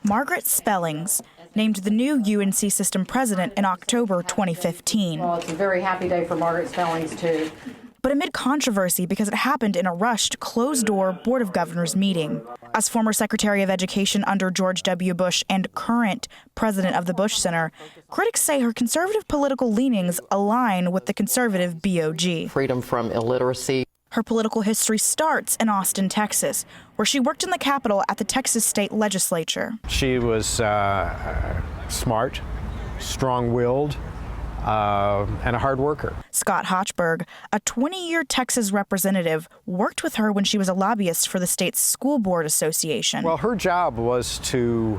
Margaret Spellings, named the new UNC system president in October 2015. Well, it's a very happy day for Margaret Spellings, too. But amid controversy because it happened in a rushed, closed-door Board of Governors meeting. As former Secretary of Education under George W. Bush and current president of the Bush Center, critics say her conservative political leanings align with the conservative BOG. Freedom from illiteracy. Her political history starts in Austin, Texas, where she worked in the Capitol at the Texas state legislature. She was smart, strong-willed, and a hard worker. Scott Hochberg, a 20-year Texas representative, worked with her when she was a lobbyist for the state's school board association. Well, her job was to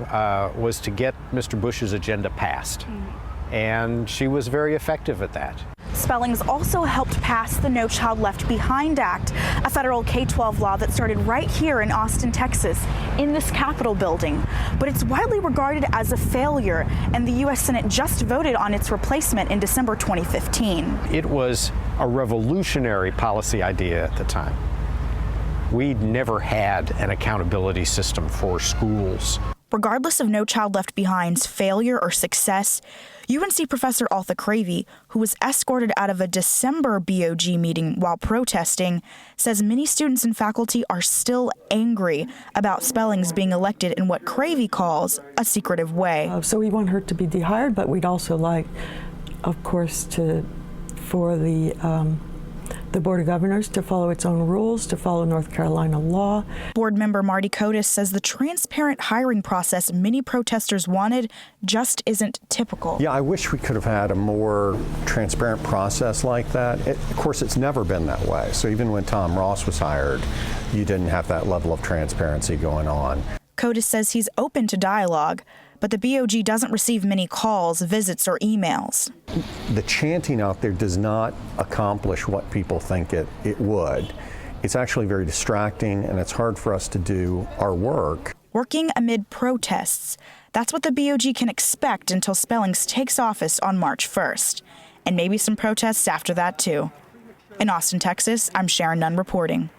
get Mr. Bush's agenda passed, and she was very effective at that. Spellings also helped pass the No Child Left Behind Act, a federal K-12 law that started right here in Austin, Texas, in this Capitol building. But it's widely regarded as a failure, and the U.S. Senate just voted on its replacement in December 2015. It was a revolutionary policy idea at the time. We'd never had an accountability system for schools. Regardless of No Child Left Behind's failure or success, UNC professor Altha Cravey, who was escorted out of a December BOG meeting while protesting, says many students and faculty are still angry about Spellings being elected in what Cravey calls a secretive way. So we want her to be dehired, but we'd also like, of course, for the Board of Governors to follow its own rules, to follow North Carolina law. Board member Marty Kotis says the transparent hiring process many protesters wanted just isn't typical. Yeah, I wish we could have had a more transparent process like that. Of course, it's never been that way. So even when Tom Ross was hired, you didn't have that level of transparency going on. Kotis says he's open to dialogue, but the BOG doesn't receive many calls, visits, or emails. The chanting out there does not accomplish what people think it would. It's actually very distracting, and it's hard for us to do our work. Working amid protests, that's what the BOG can expect until Spellings takes office on March 1st. And maybe some protests after that, too. In Austin, Texas, I'm Sharon Nunn reporting.